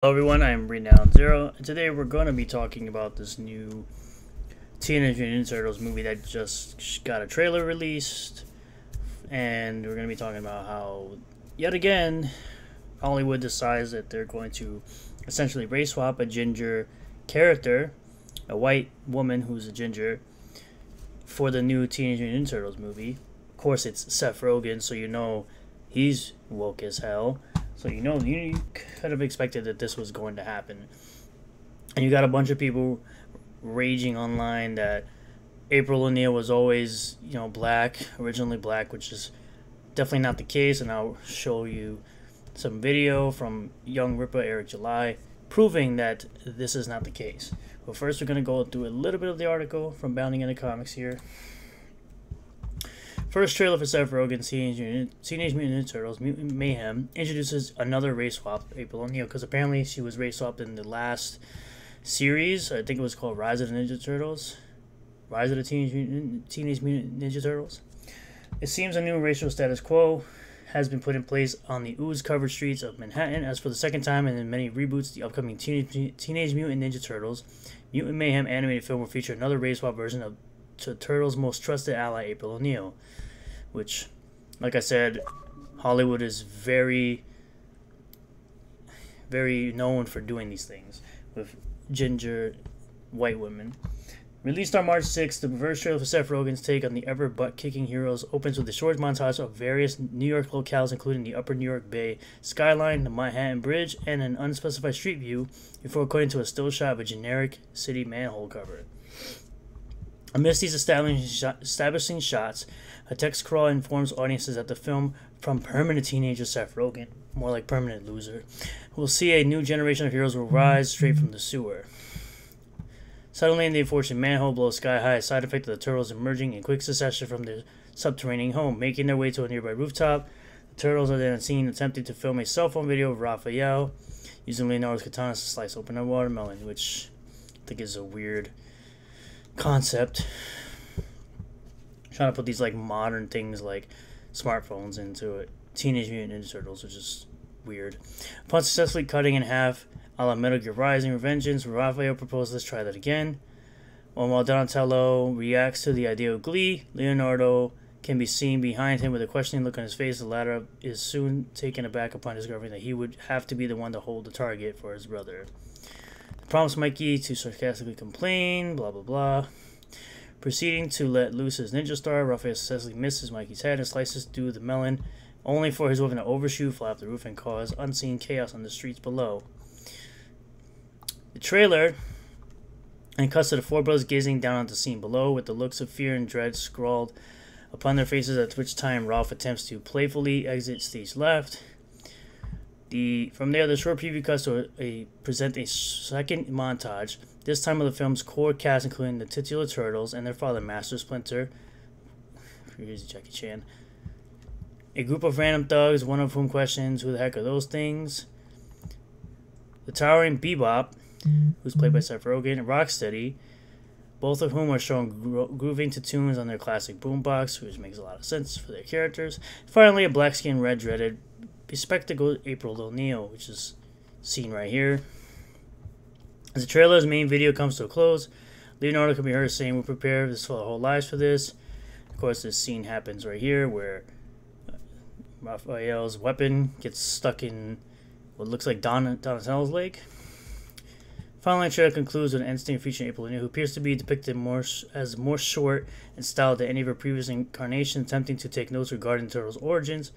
Hello everyone, I'm Renowned Zero, and today we're going to be talking about this new Teenage Mutant Ninja Turtles movie that just got a trailer released, and we're going to be talking about how, yet again, Hollywood decides that they're going to essentially race swap a ginger character, a white woman who's a ginger, for the new Teenage Mutant Ninja Turtles movie. Of course, it's Seth Rogen, so you know he's woke as hell. So you could have expected that this was going to happen. And you got a bunch of people raging online that April O'Neil was always, originally black, which is definitely not the case. And I'll show you some video from Young Ripper Eric July proving that this is not the case. But first, we're going to go through a little bit of the article from Bounding Into Comics here. First trailer for Seth Rogen's Teenage Mutant Ninja Turtles Mutant Mayhem introduces another race swap, April O'Neil, because apparently she was race swapped in the last series. I think it was called Rise of the Ninja Turtles. Rise of the Teenage Mutant Ninja Turtles. It seems a new racial status quo has been put in place on the ooze-covered streets of Manhattan, as for the second time in many reboots, the upcoming Teenage Mutant Ninja Turtles Mutant Mayhem animated film will feature another race swap version of Turtles' most trusted ally, April O'Neil, which, like I said, Hollywood is very, very known for doing these things with ginger white women. Released on March 6th, the first trailer for Seth Rogen's take on the ever butt-kicking heroes opens with a short montage of various New York locales, including the Upper New York Bay skyline, the Manhattan Bridge, and an unspecified street view, before cutting to a still shot of a generic city manhole cover. Amidst these establishing shots, a text crawl informs audiences that the film from permanent teenager Seth Rogen, more like permanent loser, will see a new generation of heroes will rise straight from the sewer. Suddenly, the unfortunate manhole blows sky high, a side effect of the turtles emerging in quick succession from their subterranean home. Making their way to a nearby rooftop, the turtles are then seen attempting to film a cell phone video of Raphael using Leonardo's katana to slice open a watermelon, which I think is a weird concept. Trying to put these like modern things like smartphones into it. Teenage Mutant Ninja Turtles, which is weird. Upon successfully cutting in half a la Metal Gear Rising Revengeance, Raphael proposes let's try that again. While Donatello reacts to the idea of glee, Leonardo can be seen behind him with a questioning look on his face. The latter is soon taken aback upon discovering that he would have to be the one to hold the target for his brother. Prompts Mikey to sarcastically complain, blah blah blah. Proceeding to let loose his ninja star, Raphael successfully misses Mikey's head and slices through the melon, only for his weapon to overshoot, fly off the roof, and cause unseen chaos on the streets below. The trailer and cuts to the four brothers gazing down at the scene below with the looks of fear and dread scrawled upon their faces, at which time Ralph attempts to playfully exit stage left. From there, the short preview cuts to present a second montage, this time of the film's core cast, including the titular turtles and their father, Master Splinter. Here's Jackie Chan. A group of random thugs, one of whom questions, who the heck are those things? The towering Bebop, who's played by Seth Rogen, and Rocksteady, both of whom are shown grooving to tunes on their classic boombox, which makes a lot of sense for their characters. Finally, a black-skinned, red-dreaded, bespectacled April O'Neil, which is seen right here. As the trailer's main video comes to a close, Leonardo can be heard saying, "We're prepared for our whole lives for this." Of course, this scene happens right here where Raphael's weapon gets stuck in what looks like Donatello's leg. Finally, the trailer concludes with an end scene featuring April O'Neil, who appears to be depicted as more short and styled than any of her previous incarnations, attempting to take notes regarding the turtles' origins.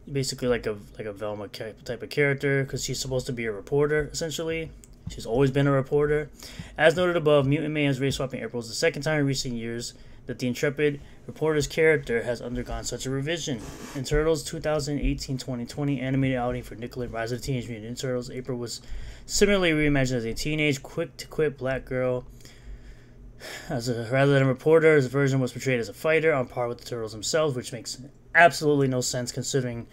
Basically like a Velma type of character, because she's supposed to be a reporter, essentially. She's always been a reporter. As noted above, Mutant Mayhem's race swapping April is the second time in recent years that the intrepid reporter's character has undergone such a revision. In Turtles 2018-2020 animated outing for Nickelodeon Rise of the Teenage Mutant Ninja Turtles, April was similarly reimagined as a teenage, quick-to-quit black girl. Rather than a reporter, his version was portrayed as a fighter, on par with the Turtles themselves, which makes absolutely no sense considering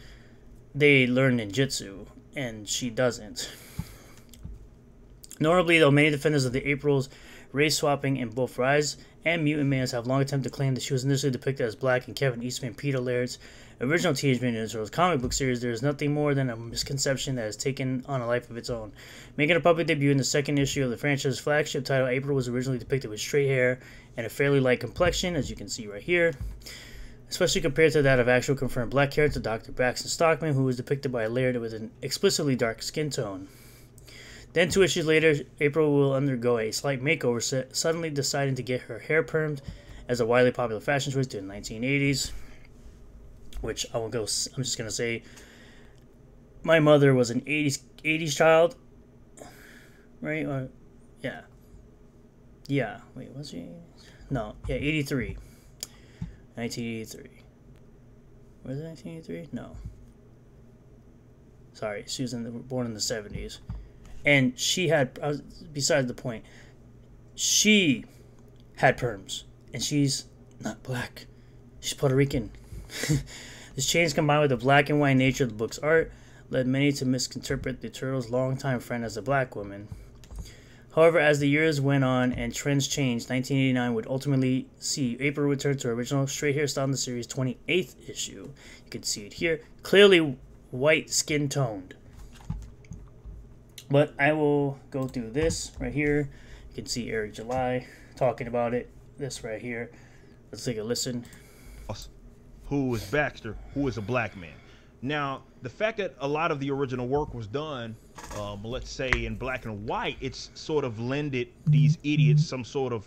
they learn ninjutsu, and she doesn't. Notably, though, many defenders of the April's race swapping in both Rise and Mutant Mayhem have long attempted to claim that she was initially depicted as black in Kevin Eastman, Peter Laird's original Teenage Mutant Ninja Turtles comic book series, there is nothing more than a misconception that has taken on a life of its own. Making a public debut in the second issue of the franchise's flagship title, April was originally depicted with straight hair and a fairly light complexion, as you can see right here, especially compared to that of actual confirmed black character Dr. Braxton Stockman, who was depicted by a laird with an explicitly dark skin tone. Then 2 issues later, April will undergo a slight makeover, suddenly deciding to get her hair permed as a widely popular fashion choice during the 1980s. Which I'm just going to say, my mother was an 80s child, right? Or, yeah. Yeah, wait, was she? No, yeah, 83. 1983. Was it 1983? No. Sorry, she was born in the 70s. And she had, besides the point, she had perms. And she's not black. She's Puerto Rican. This change, combined with the black and white nature of the book's art, led many to misinterpret the Turtles' longtime friend as a black woman. However, as the years went on and trends changed, 1989 would ultimately see April return to her original straight hairstyle in the series' 28th issue. You can see it here. Clearly white skin toned. But I will go through this right here. You can see Eric July talking about it. This right here. Let's take a listen. Who is Baxter, who is a black man. Now, the fact that a lot of the original work was done, let's say in black and white, it's sort of lended these idiots some sort of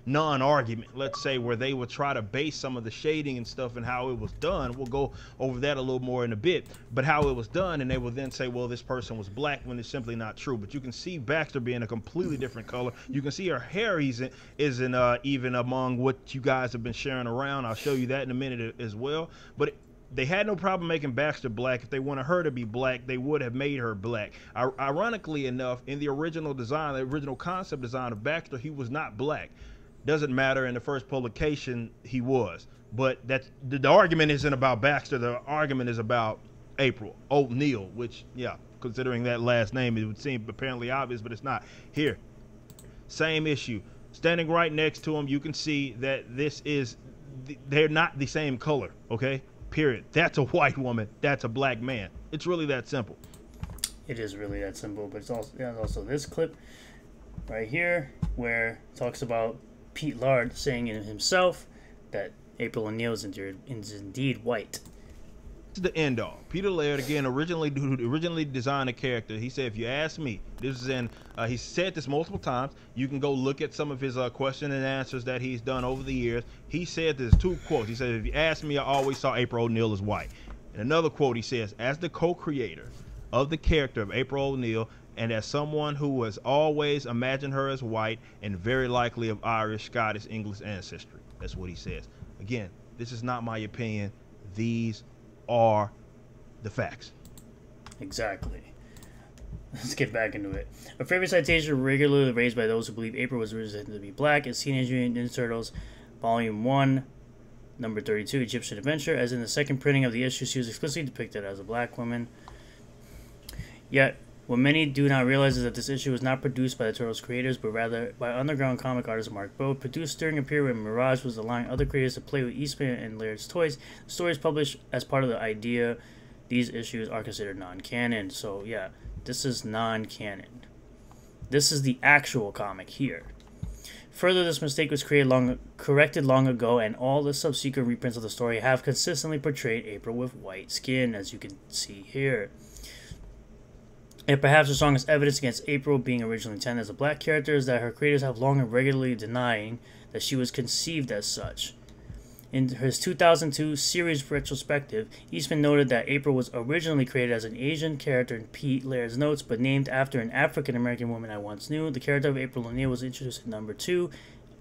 non-argument, let's say, where they would try to base some of the shading and stuff and how it was done. We'll go over that a little more in a bit, but how it was done, and they will then say, well, this person was black, when it's simply not true. But you can see Baxter being a completely different color. You can see her hair isn't even among what you guys have been sharing around. I'll show you that in a minute as well. But they had no problem making Baxter black. If they wanted her to be black, they would have made her black. Ironically enough, in the original design, the original concept design of Baxter, he was not black. Doesn't matter, in the first publication he was, but that's the argument isn't about Baxter. The argument is about April O'Neil, which, yeah, considering that last name, it would seem apparently obvious, but it's not. Here, same issue, standing right next to him, you can see that they're not the same color. Okay, period. That's a white woman, that's a black man. It's really that simple. It is really that simple. But it's also this clip right here where it talks about Pete Lard saying in himself that April O'Neil is indeed white. This is the end all. Peter Laird, again, originally designed a character. He said, if you ask me, this is in, he said this multiple times. You can go look at some of his question and answers that he's done over the years. He said there's 2 quotes. He said, if you ask me, I always saw April O'Neil as white. And another quote, he says, as the co-creator of the character of April O'Neil, and as someone who has always imagined her as white and very likely of Irish, Scottish, English ancestry. That's what he says. Again, this is not my opinion. These are the facts. Exactly. Let's get back into it. A favorite citation regularly raised by those who believe April was originally to be black is Teenage Mutant Ninja Turtles, Volume 1, Number 32, Egyptian Adventure. As in the second printing of the issue, she was explicitly depicted as a black woman. Yet, what many do not realize is that this issue was not produced by the Turtles creators, but rather by underground comic artist Mark Bode. Produced during a period when Mirage was allowing other creators to play with Eastman and Laird's toys. The stories published as part of the idea, these issues are considered non-canon. So yeah, this is non-canon. This is the actual comic here. Further, this mistake was corrected long ago, and all the subsequent reprints of the story have consistently portrayed April with white skin, as you can see here. And perhaps the strongest evidence against April being originally intended as a black character is that her creators have long and regularly denying that she was conceived as such. In his 2002 series retrospective, Eastman noted that April was originally created as an Asian character in Pete Laird's notes, but named after an African-American woman I once knew. The character of April O'Neil was introduced in number 2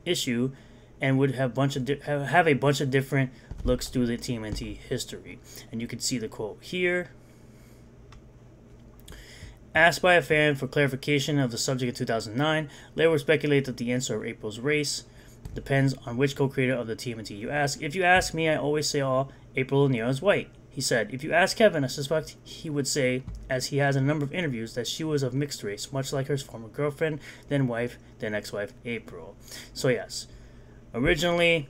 issue and would have a bunch of different looks through the TMNT history. And you can see the quote here. Asked by a fan for clarification of the subject in 2009, Laird would speculate that the answer of April's race depends on which co-creator of the TMNT you ask. If you ask me, I always say April O'Neil is white. He said, if you ask Kevin, I suspect he would say, as he has in a number of interviews, that she was of mixed race, much like her former girlfriend, then wife, then ex-wife, April. So yes, originally,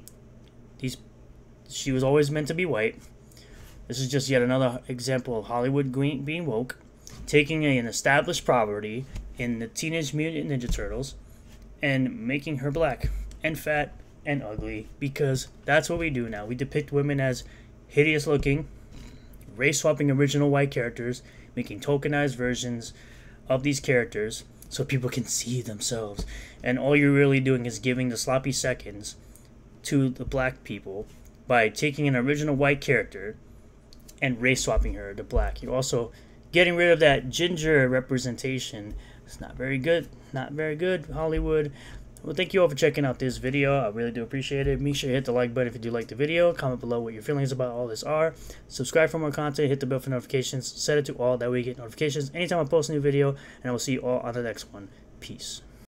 she was always meant to be white. This is just yet another example of Hollywood being woke, taking an established property in the Teenage Mutant Ninja Turtles and making her black and fat and ugly, because that's what we do now. We depict women as hideous looking, race swapping original white characters, making tokenized versions of these characters so people can see themselves. And all you're really doing is giving the sloppy seconds to the black people by taking an original white character and race swapping her to black. You're also getting rid of that ginger representation. It's not very good. Not very good, Hollywood. Well, thank you all for checking out this video. I really do appreciate it. Make sure you hit the like button if you do like the video. Comment below what your feelings about all this are. Subscribe for more content. Hit the bell for notifications. Set it to all. That way you get notifications anytime I post a new video. And I will see you all on the next one. Peace.